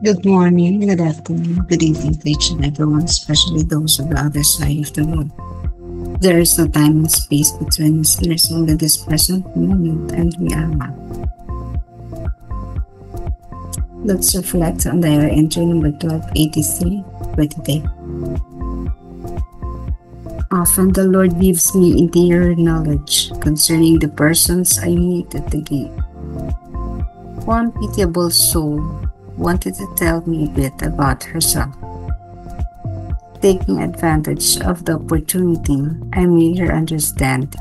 Good morning, good afternoon, good evening to each and everyone, especially those on the other side of the world. There is no time and space between us. There is only this present moment, and we are one. Let's reflect on diary entry number 1283 for today. Often the Lord gives me interior knowledge concerning the persons I meet at the gate. One pitiable soul wanted to tell me a bit about herself. Taking advantage of the opportunity, I made her understand,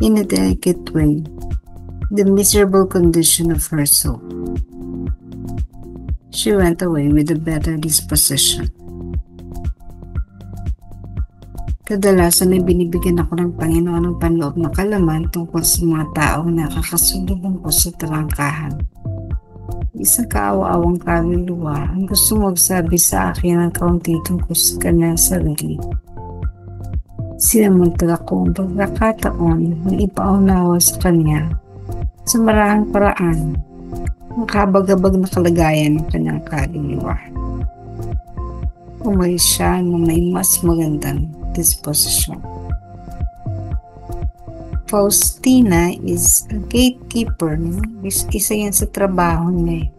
in a delicate way, the miserable condition of her soul. She went away with a better disposition. Kadalasan ay binibigyan ako ng Panginoon ng panloob na kalaman tungkol sa mga taong nakakasulubong ko sa talangkahan. Isang kaawa-awang kaluluwa ang gusto magsabi sa akin ng kaunti tungkol sa kanyang sarili. Sinamantala ko ang pagkakataon na ipaunawa sa kanya sa maraming paraan ang kabagabag na kalagayan ng kanyang kaluluwa. Umalis siya na may mas magandang disposisyon. Faustina is a gatekeeper. Isa yan sa trabaho niya.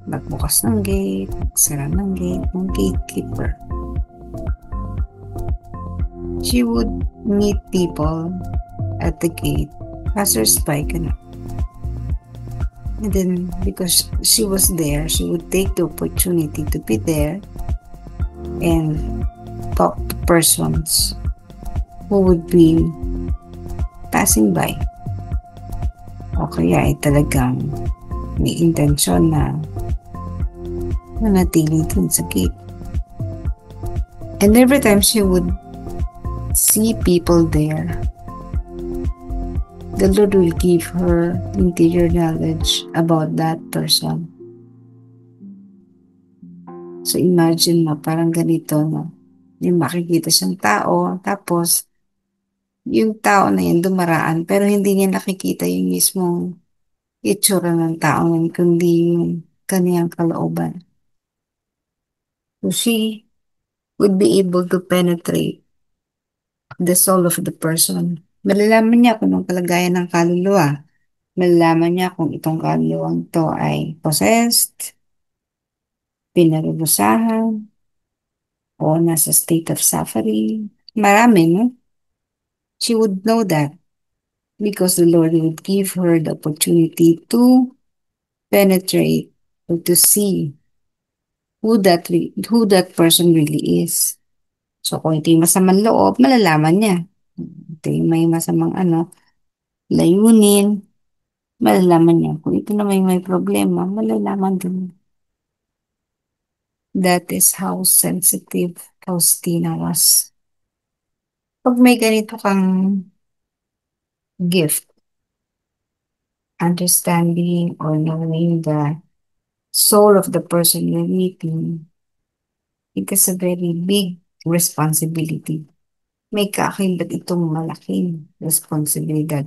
Magbukas ng gate, magsara ng gate, ng gatekeeper. She would meet people at the gate, passers-by ka na. And then, because she was there, she would take the opportunity to be there and talk to persons who would be passing by. O kaya ay talagang may intensyon na manatili dun sa gate. And every time she would see people there, the Lord will give her interior knowledge about that person. So imagine mo, parang ganito, no? Yung makikita siyang tao, tapos yung tao na yun dumaraan, pero hindi niya nakikita yung mismong itsura ng tao yun, kundi yung kaniyang kalooban. So she would be able to penetrate the soul of the person. Malalaman niya kung anong kalagayan ng kaluluwa. Malalaman niya kung itong kaluluwang to ay possessed, pinarurusahan, o nasa state of suffering. Marami, no? She would know that because the Lord would give her the opportunity to penetrate or to see who that person really is. So kung ito yung masamang loob, malalaman niya. Ito yung may masamang layunin, malalaman niya. Kung ito na may problema, malalaman din. That is how sensitive Faustina was. Pag may ganito kang gift, understanding or knowing the soul of the person you're meeting, it is a very big responsibility. May kaakibat itong malaking responsibilidad.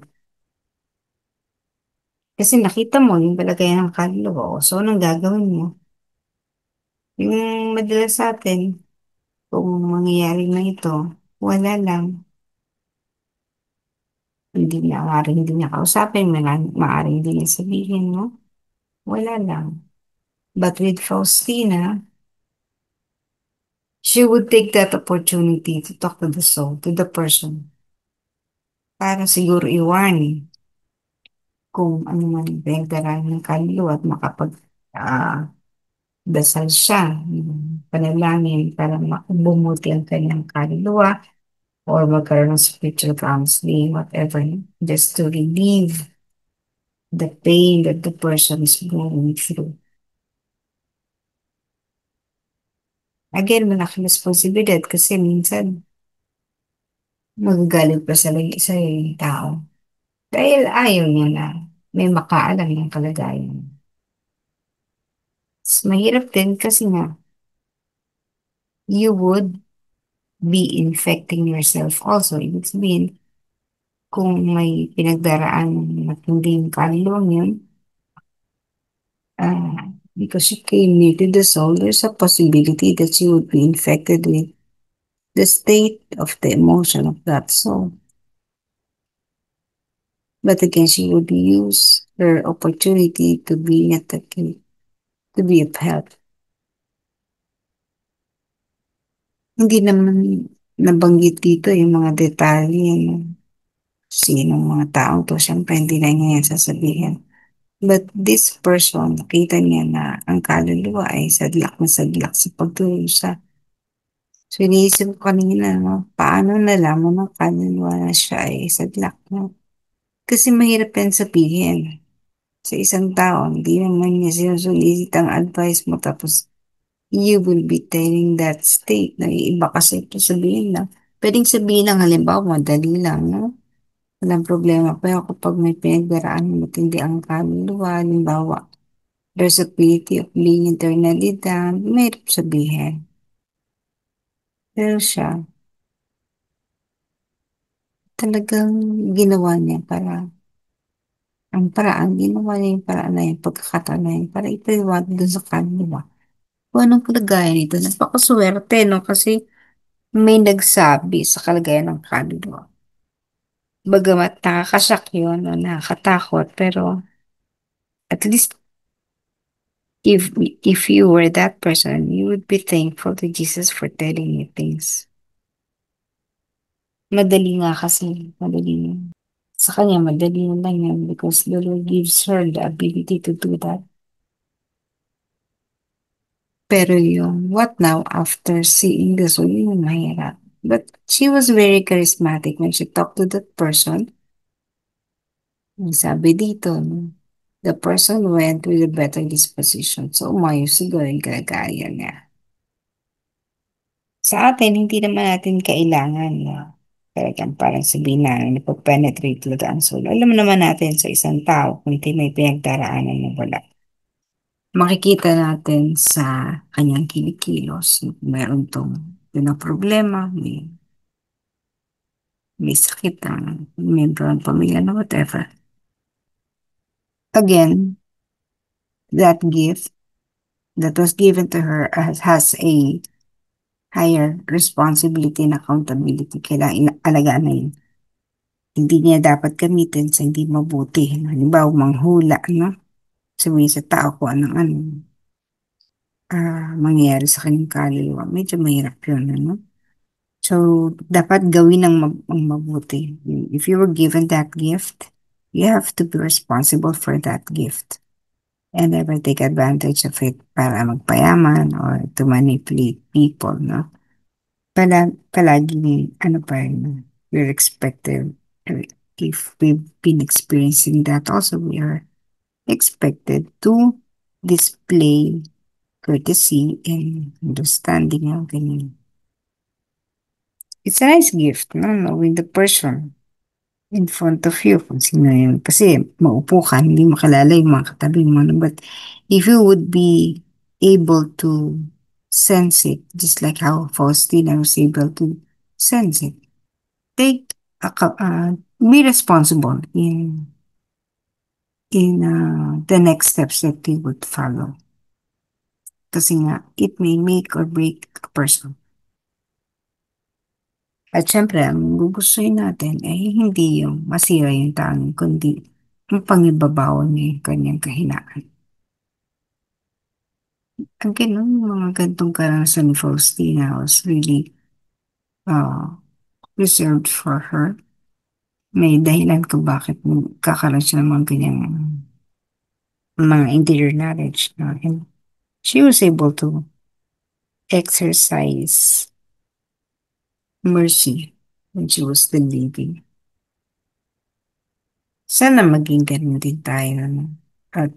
Kasi nakita mo yung kalagayan ng kaluluwa. So, anong gagawin mo? Yung madalas sa atin, kung mangyayari na ito, wala lang. Maaaring hindi niya kausapin, maaaring hindi niya sabihin, no? Wala lang. But with Faustina, she would take that opportunity to talk to the soul, to the person, para siguro i-warn kung ano man yung pinagdaraan ng kaluluwa at dasal siya, panalangin para bumuti ang kanyang kaluluwa or magkaroon ng spiritual counseling, whatever, just to relieve the pain that the person is going through. Again, malaking responsibilidad kasi minsan magagalit pa sa tao dahil ayaw niya na may makaalam ng kalagayan. Mahirap din kasi nga, you would be infecting yourself also. Ibig sabihin, kung may pinagdaraan at hindi yung kaluluwang yun, Because she came near to the soul, there's a possibility that she would be infected with the state of the emotion of that soul. But again, she would use her opportunity to be at the to be of help. Hindi naman nabanggit dito yung mga detalye ng sinong mga taong to. Siyempre, hindi na niya yan sasabihin. But this person, nakita niya na ang kaluluwa ay sadlak na sadlak sa pagdurusa. So, iniisip ko kanina, no, paano nalaman ng kaluluwa na siya ay sadlak, no? Kasi mahirap yan sabihin sa isang tao. Hindi naman niya sinusulisit ang advice mo tapos you will be telling that state na iba kasi ito sabihin lang. Pwedeng sabihin lang halimbawa, madali lang, no? Walang problema. Pero kapag may pinagdaraan matindi ang kaluluwa, halimbawa, there's a pity of being internally down, mahirap sabihin. Pero siya, talagang ginawa niya para, ang paraan, ginawa niya yung paraan na yun, pagkakataon na yun, para ipaliwanag doon sa kaluluwa. Kung anong kalagayan nito, napakaswerte, no? Kasi may nagsabi sa kalagayan ng kaluluwa. Bagamat nakakasyak yun, no? Nakakatakot, pero at least if you were that person, you would be thankful to Jesus for telling you things. Madali nga kasi, madali nga. Sa kanya, madali na lang yan because the Lord gives her the ability to do that. Pero yung what now after seeing the soul, yun yung mahirap. But she was very charismatic when she talked to that person. Ang sabi dito, no, the person went with a better disposition. So, umayos siguro yung kalagayan niya. Sa atin, hindi naman natin kailangan na talagang parang sabihin na nagpa-penetrate talaga ang soul. Alam naman natin sa isang tao kung hindi may pinagdaraanan na wala. Makikita natin sa kanyang kinikilos. Meron tong yun ang problema, may sakit ang membro ng pamilya na whatever. Again, that gift that was given to her has a higher responsibility and accountability. Kailangan alagaan na yun. Hindi niya dapat gamitin sa hindi mabuti. Halimbawa, manghula, no? Sabihin sa tao kung anong ano, mangyayari sa kanyang kaluluwa. Medyo mahirap yun, ano? So, dapat gawin ang mabuti. If you were given that gift, you have to be responsible for that gift and never take advantage of it para magpayaman or to manipulate people, no? Palagi, ano pa rin, we're expected, if we've been experiencing that also, we are expected to display courtesy and understanding ng ganyan. It's a nice gift, no? Knowing the person in front of you, kung sino yun. Kasi maupo ka, hindi makalala yung mga katabi mo. No? But if you would be able to sense it, just like how Faustina was able to sense it, take be responsible in the next steps that you would follow. Kasi nga, it may make or break a person. At syempre, ang gugustuhin natin ay hindi yung masira yung tanging, kundi yung pangibabaw niya yung kanyang kahinaan. Ang ganun, mga gantong karanasan ni Faustina was really uh, reserved for her. May dahilan kung bakit kakaroon siya ng mga ganyang mga interior knowledge. No? And she was able to exercise mercy when she was still living. Sana maging ganun din tayo. No? At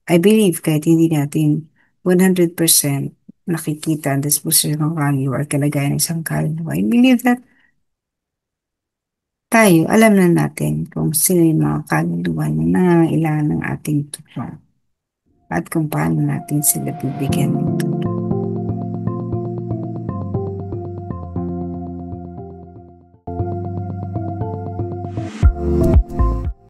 I believe kahit hindi natin 100% nakikita ang disposition ng value or kalagayan ng isang kaluluwa, I believe that tayo, alam na natin kung sino yung mga kaluluwa na nangangailangan ng ating tulong at kung paano natin sila bibigyan ng tulong.